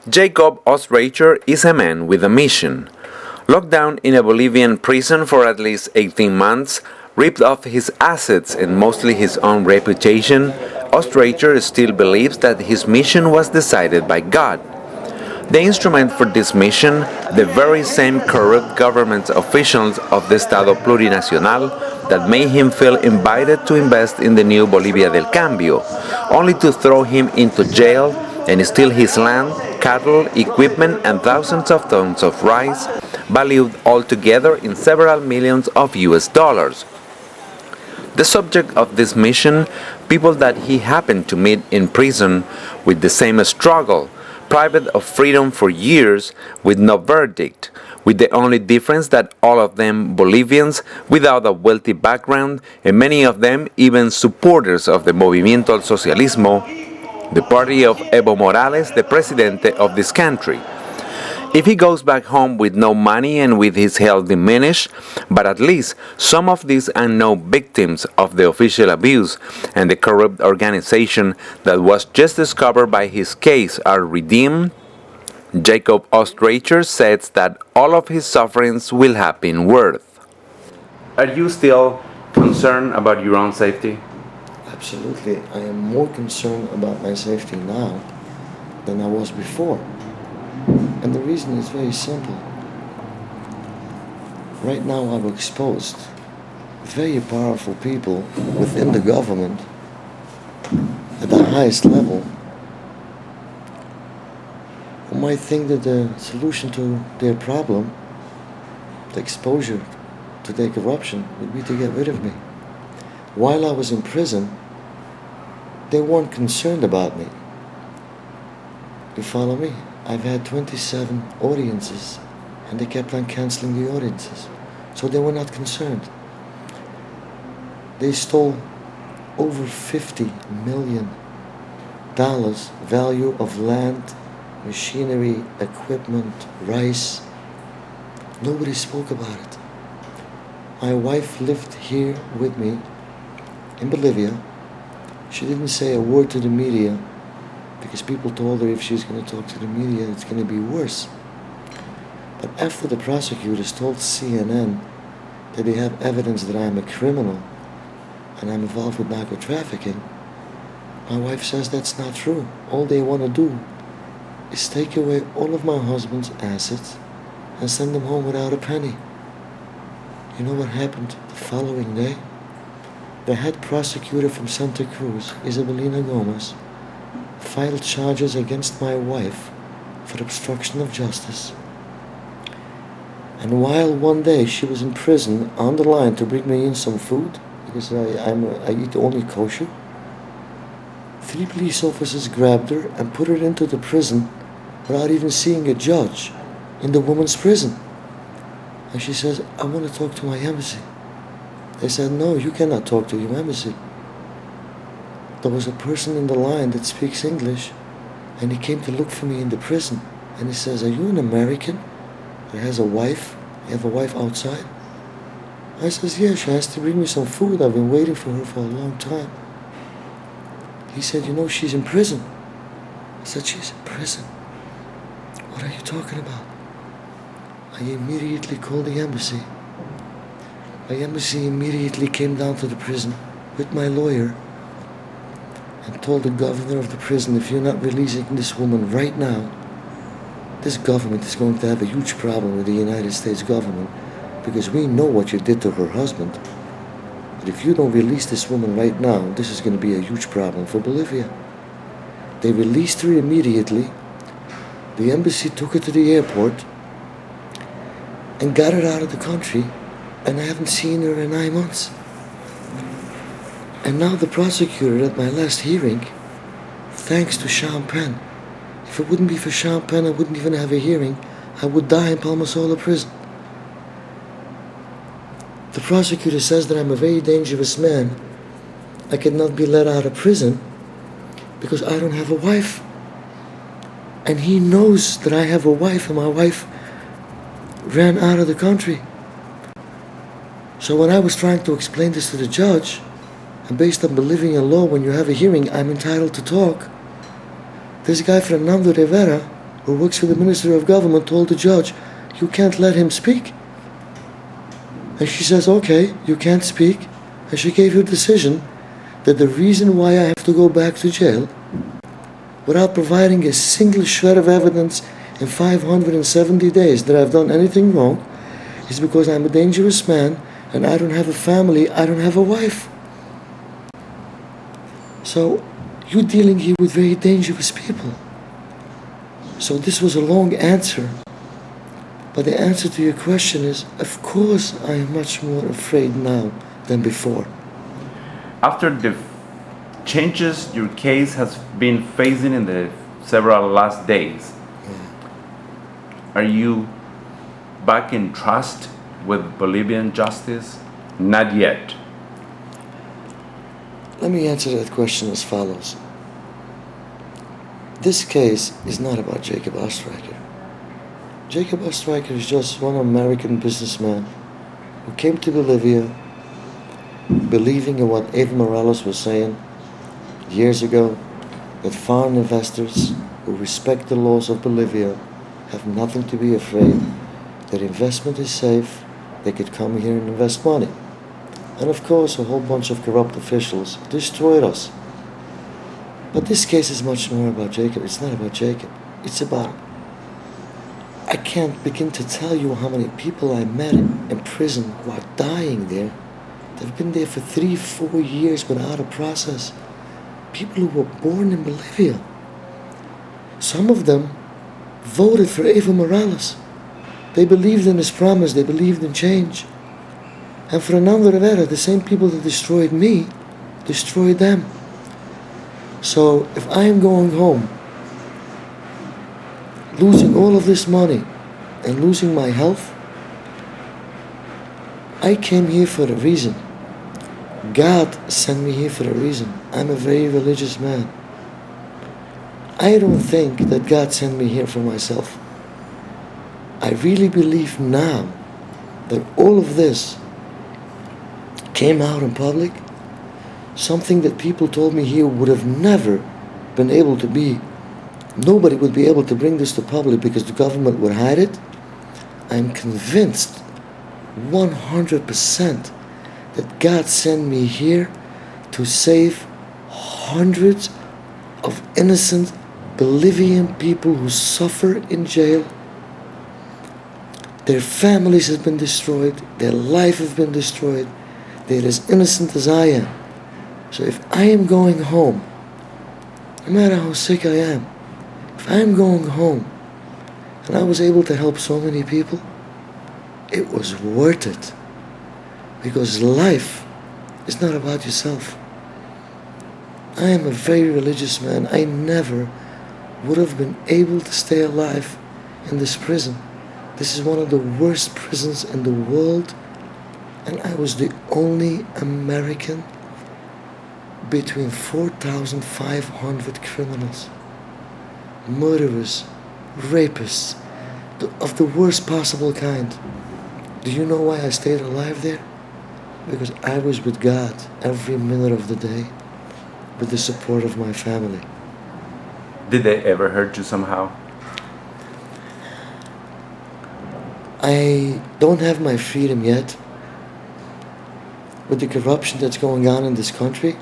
Jacob Auza is a man with a mission. Locked down in a Bolivian prison for at least 18 months, ripped of his assets and mostly his own reputation, OStreicher still believes that his mission was decided by God. The instrument for this mission, the very same corrupt government officials of the Estado Plurinacional that made him feel invited to invest in the new Bolivia del Cambio, only to throw him into jail and steal his land, cattle, equipment, and thousands of tons of rice, valued altogether in several millions of US dollars. The subject of this mission, people that he happened to meet in prison with the same struggle, private of freedom for years with no verdict, with the only difference that all of them Bolivians without a wealthy background and many of them even supporters of the Movimiento Al Socialismo, the party of Evo Morales, the president of this country. If he goes back home with no money and with his health diminished, but at least some of these unknown victims of the official abuse and the corrupt organization that was just discovered by his case are redeemed, Jacob Auza says that all of his sufferings will have been worth. Are you still concerned about your own safety? Absolutely. I am more concerned about my safety now than I was before. And the reason is very simple. Right now I'm exposed. Very powerful people within the government at the highest level who might think that the solution to their problem, the exposure to their corruption, would be to get rid of me. While I was in prison, they weren't concerned about me. You follow me? I've had 27 audiences and they kept on canceling the audiences. So they were not concerned. They stole over $50 million value of land, machinery, equipment, rice. Nobody spoke about it. My wife lived here with me in Bolivia. She didn't say a word to the media because people told her if she's going to talk to the media, it's going to be worse. But after the prosecutors told CNN that they have evidence that I'm a criminal and I'm involved with narco trafficking, my wife says that's not true. All they want to do is take away all of my husband's assets and send them home without a penny. You know what happened the following day? The head prosecutor from Santa Cruz, Isabelina Gomez, filed charges against my wife for obstruction of justice. And while one day she was in prison on the line to bring me in some food, because I eat only kosher, 3 police officers grabbed her and put her into the prison without even seeing a judge in the woman's prison. And she says, I want to talk to my embassy. They said, no, you cannot talk to your embassy. There was a person in the line that speaks English, and he came to look for me in the prison. And he says, are you an American that has a wife? You have a wife outside? I says, yeah, she has to bring me some food. I've been waiting for her for a long time. He said, you know, she's in prison. I said, she's in prison? What are you talking about? I immediately called the embassy. My embassy immediately came down to the prison with my lawyer and told the governor of the prison, if you're not releasing this woman right now, this government is going to have a huge problem with the United States government because we know what you did to her husband. But if you don't release this woman right now, this is going to be a huge problem for Bolivia. They released her immediately. The embassy took her to the airport and got her out of the country, and I haven't seen her in 9 months. And now the prosecutor at my last hearing, thanks to Sean Penn. If it wouldn't be for Sean Penn, I wouldn't even have a hearing. I would die in Palmasola prison. The prosecutor says that I'm a very dangerous man. I cannot be let out of prison because I don't have a wife. And he knows that I have a wife, and my wife ran out of the country. So when I was trying to explain this to the judge, and based on Bolivian law, when you have a hearing, I'm entitled to talk, this guy Fernando Rivera who works for the Ministry of Government, told the judge, you can't let him speak. And she says, okay, you can't speak. And she gave her decision that the reason why I have to go back to jail without providing a single shred of evidence in 570 days that I've done anything wrong is because I'm a dangerous man and I don't have a family, I don't have a wife. So you're dealing here with very dangerous people. So this was a long answer. But the answer to your question is, of course I am much more afraid now than before. After the changes your case has been facing in the several last days, are you back in trust with Bolivian justice? Not yet. Let me answer that question as follows. This case is not about Jacob OStreicher. Jacob OStreicher is just one American businessman who came to Bolivia believing in what Evo Morales was saying years ago, that foreign investors who respect the laws of Bolivia have nothing to be afraid, that investment is safe, they could come here and invest money. And of course, a whole bunch of corrupt officials destroyed us. But this case is much more about Jacob. It's not about Jacob. It's about... I can't begin to tell you how many people I met in prison who are dying there. They've been there for 3-4 years without a process. People who were born in Bolivia. Some of them voted for Evo Morales. They believed in his promise. They believed in change. And for Fernando Rivera, the same people that destroyed me, destroyed them. So if I am going home, losing all of this money and losing my health, I came here for a reason. God sent me here for a reason. I'm a very religious man. I don't think that God sent me here for myself. I really believe now that all of this came out in public, something that people told me here would have never been able to be. Nobody would be able to bring this to public because the government would hide it. I'm convinced 100% that God sent me here to save hundreds of innocent Bolivian people who suffer in jail. Their families have been destroyed, their life has been destroyed. They're as innocent as I am. So if I am going home, no matter how sick I am, if I am going home and I was able to help so many people, it was worth it. Because life is not about yourself. I am a very religious man. I never would have been able to stay alive in this prison. This is one of the worst prisons in the world, and I was the only American between 4,500 criminals, murderers, rapists, of the worst possible kind. Do you know why I stayed alive there? Because I was with God every minute of the day, with the support of my family. Did they ever hurt you somehow? I don't have my freedom yet. With the corruption that's going on in this country,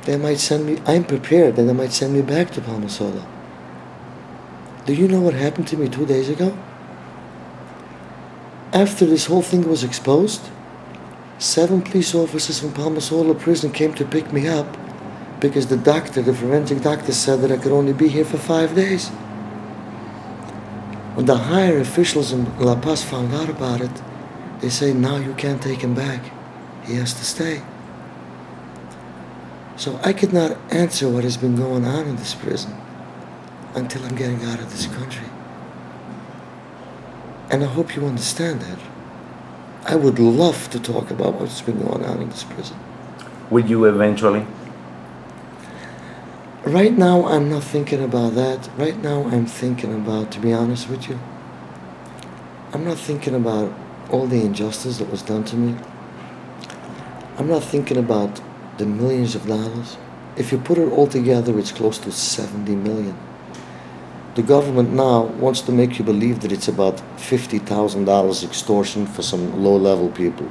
they might send me, I'm prepared that they might send me back to Palmasola. Do you know what happened to me 2 days ago? After this whole thing was exposed, 7 police officers from Palmasola prison came to pick me up because the doctor, the forensic doctor, said that I could only be here for 5 days. When the higher officials in La Paz found out about it, they say, now you can't take him back. He has to stay. So I could not answer what has been going on in this prison until I'm getting out of this country. And I hope you understand that. I would love to talk about what's been going on in this prison. Will you eventually? Right now, I'm not thinking about that. Right now, I'm thinking about, to be honest with you, I'm not thinking about all the injustice that was done to me. I'm not thinking about the millions of dollars. If you put it all together, it's close to 70 million. The government now wants to make you believe that it's about $50,000 extortion for some low-level people.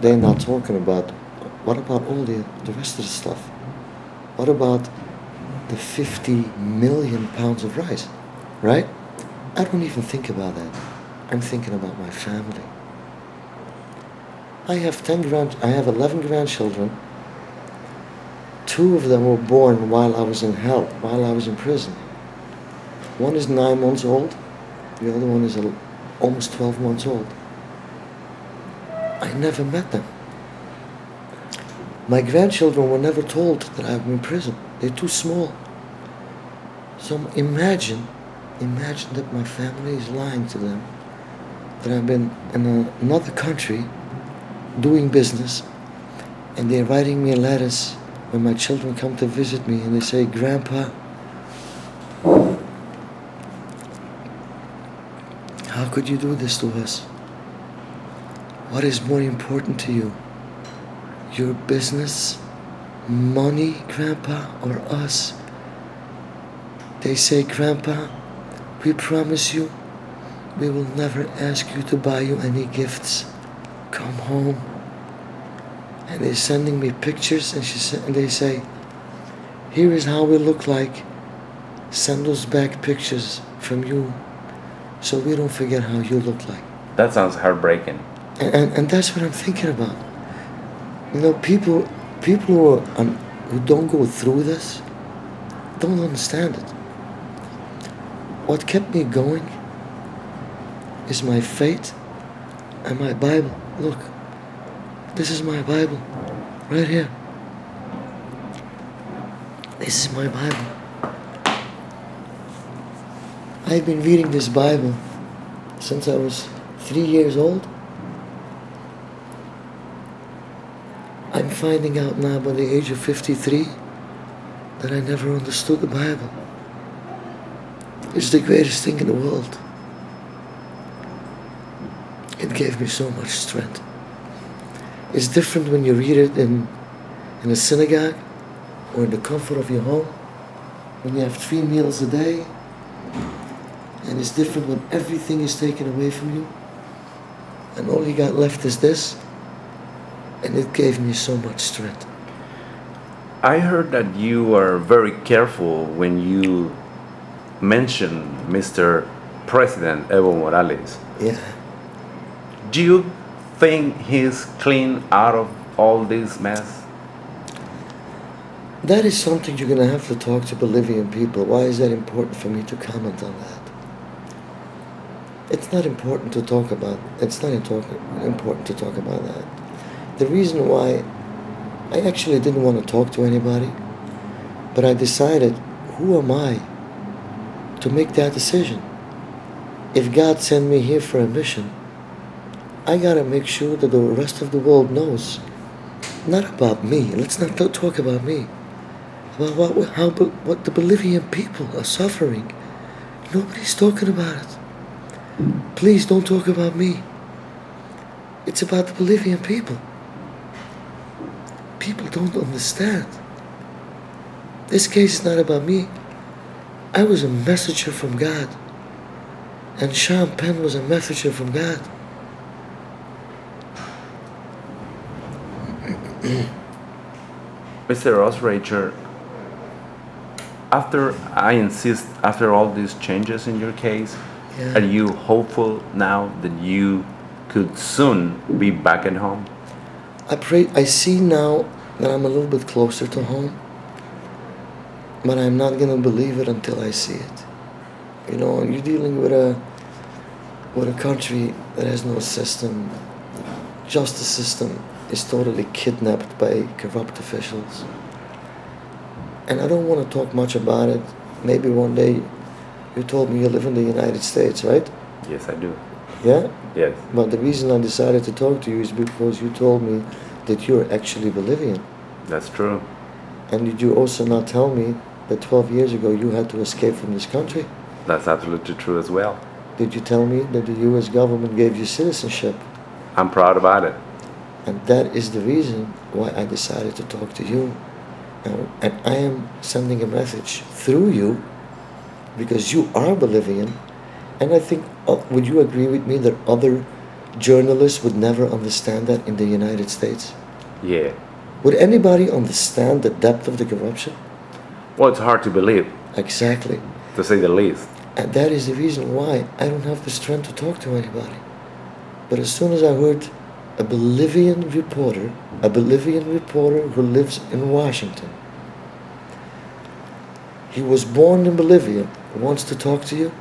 They're not talking about, what about all the rest of the stuff? What about the 50 million pounds of rice, right? I don't even think about that. I'm thinking about my family. I have 11 grandchildren. 2 of them were born while I was in hell, while I was in prison. One is 9 months old. The other one is almost 12 months old. I never met them. My grandchildren were never told that I'm in prison. They're too small. So imagine that my family is lying to them, that I've been in another country doing business, and they're writing me letters when my children come to visit me, and they say, "Grandpa, how could you do this to us? What is more important to you? Your business, money, Grandpa, or us?" They say, "Grandpa, we promise you we will never ask you to buy you any gifts. Come home." And they're sending me pictures, and they say, "Here is how we look like. Send us back pictures from you so we don't forget how you look like." That sounds heartbreaking. And that's what I'm thinking about. You know, people who don't go through this don't understand it. What kept me going is my faith and my Bible. Look, this is my Bible, right here. This is my Bible. I've been reading this Bible since I was 3 years old. I'm finding out now by the age of 53 that I never understood the Bible. It's the greatest thing in the world. It gave me so much strength. It's different when you read it in a synagogue or in the comfort of your home, when you have 3 meals a day, and it's different when everything is taken away from you and all you got left is this, and it gave me so much strength. I heard that you are very careful when you mention Mr. President Evo Morales. Yeah. Do you think he's clean out of all this mess? That is something you're going to have to talk to Bolivian people. Why is that important for me to comment on that? It's not important to talk about. It's not important to talk about that. The reason why I actually didn't want to talk to anybody, but I decided, who am I to make that decision? If God sent me here for a mission, I gotta make sure that the rest of the world knows, not about me. Let's not talk about me. About what the Bolivian people are suffering. Nobody's talking about it. Please don't talk about me. It's about the Bolivian people. People don't understand. This case is not about me. I was a messenger from God, and Sean Penn was a messenger from God. Mr. Auza, after all these changes in your case, Yeah. are you hopeful now that you could soon be back at home? I see now that I'm a little bit closer to home, but I'm not gonna believe it until I see it. You know, you're dealing with a country that has no system. Justice system is totally kidnapped by corrupt officials. And I don't want to talk much about it. Maybe one day. You told me you live in the United States, right? Yes, I do. Yeah? Yes. But the reason I decided to talk to you is because you told me that you're actually Bolivian. That's true. And did you also not tell me that 12 years ago you had to escape from this country? That's absolutely true as well. Did you tell me that the US government gave you citizenship? I'm proud about it. And that is the reason why I decided to talk to you. And I am sending a message through you because you are Bolivian, and I think, would you agree with me that other journalists would never understand that in the United States? Yeah. Would anybody understand the depth of the corruption? Well, it's hard to believe, Exactly. to say the least. And that is the reason why I don't have the strength to talk to anybody. But as soon as I heard a Bolivian reporter who lives in Washington, he was born in Bolivia, wants to talk to you,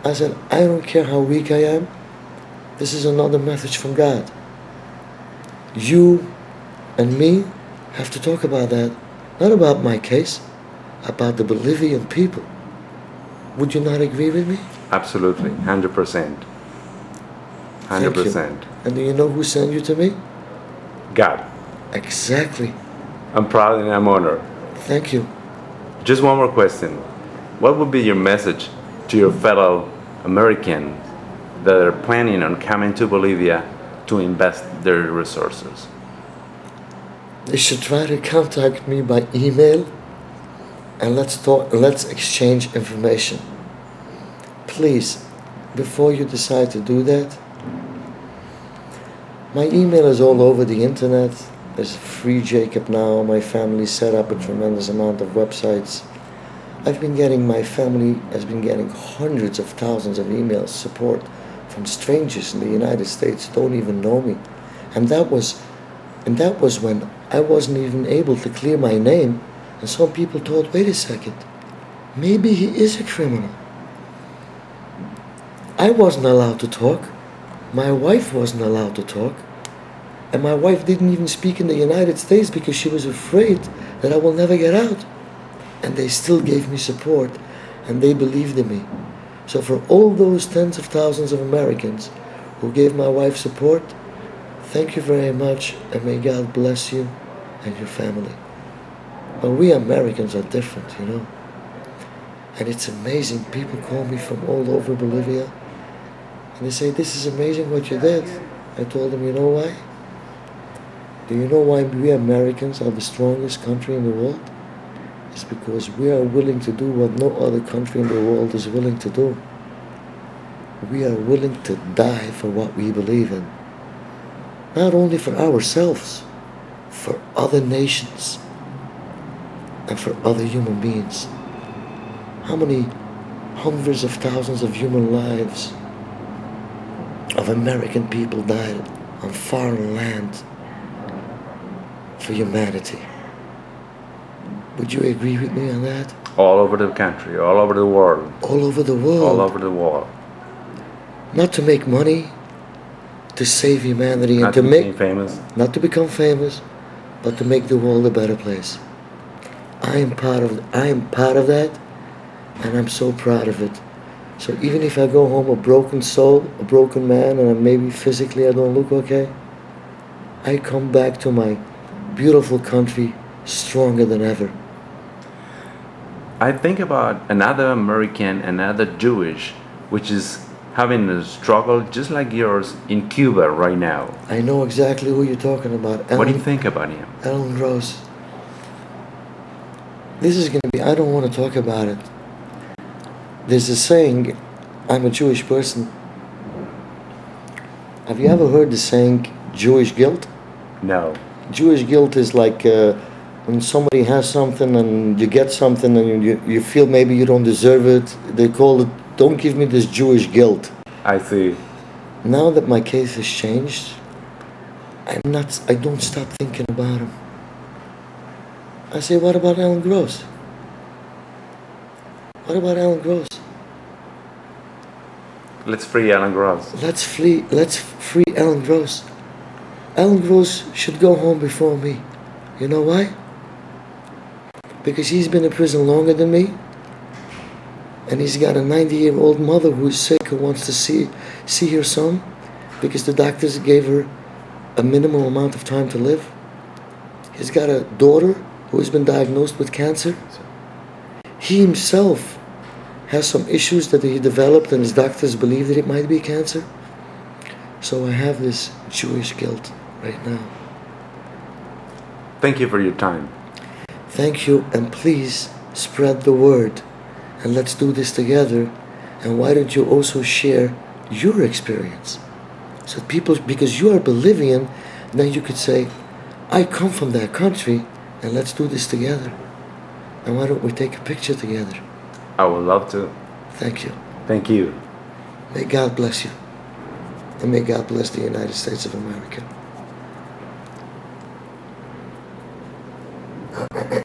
I said, I don't care how weak I am, this is another message from God. You and me have to talk about that, not about my case, about the Bolivian people. Would you not agree with me? Absolutely, 100%. 100%. And do you know who sent you to me? God. Exactly. I'm proud and I'm honored. Thank you. Just one more question. What would be your message to your fellow Americans that are planning on coming to Bolivia to invest their resources? They should try to contact me by email and let's talk, let's exchange information. Please, before you decide to do that, my email is all over the internet. There's Free Jacob now. My family set up a tremendous amount of websites. My family has been getting hundreds of thousands of emails support from strangers in the United States don't even know me. And that was when I wasn't even able to clear my name, and some people thought, wait a second, maybe he is a criminal. I wasn't allowed to talk. My wife wasn't allowed to talk. And my wife didn't even speak in the United States because she was afraid that I will never get out. And they still gave me support, and they believed in me. So for all those tens of thousands of Americans who gave my wife support, thank you very much, and may God bless you and your family. But we Americans are different, you know. And it's amazing. People call me from all over Bolivia, and they say, this is amazing what you did. I told them, you know why? Do you know why we Americans are the strongest country in the world? It's because we are willing to do what no other country in the world is willing to do. We are willing to die for what we believe in. Not only for ourselves, for other nations, and for other human beings. How many hundreds of thousands of human lives of American people died on foreign land for humanity? Would you agree with me on that? All over the country, all over the world. All over the world. All over the world. Not to make money, to save humanity, Not and to make become famous. Not to become famous, but to make the world a better place. I am part of that, and I'm so proud of it. So even if I go home a broken soul, a broken man, and maybe physically I don't look okay, I come back to my beautiful country stronger than ever. I think about another American, another Jewish, which is having a struggle just like yours in Cuba right now. I know exactly who you're talking about. What do you think about him? Alan Gross. This is going to be, I don't want to talk about it. There's a saying, I'm a Jewish person. Have you ever heard the saying, Jewish guilt? No. Jewish guilt is like when somebody has something and you get something and you feel maybe you don't deserve it. They call it, don't give me this Jewish guilt. I see. Now that my case has changed, I don't stop thinking about him. I say, what about Alan Gross? What about Alan Gross? Let's free Alan Gross. Let's free Alan Gross. Alan Gross should go home before me. You know why? Because he's been in prison longer than me, and he's got a 90-year-old mother who is sick, who wants to see her son, because the doctors gave her a minimum amount of time to live. He's got a daughter who has been diagnosed with cancer. He himself has some issues that he developed, and his doctors believe that it might be cancer. So I have this Jewish guilt right now. Thank you for your time. Thank you, and please spread the word. and let's do this together. And why don't you also share your experience? So people, because you are Bolivian, then you could say, I come from that country, and let's do this together. And why don't we take a picture together? I would love to. Thank you. Thank you. May God bless you. And may God bless the United States of America.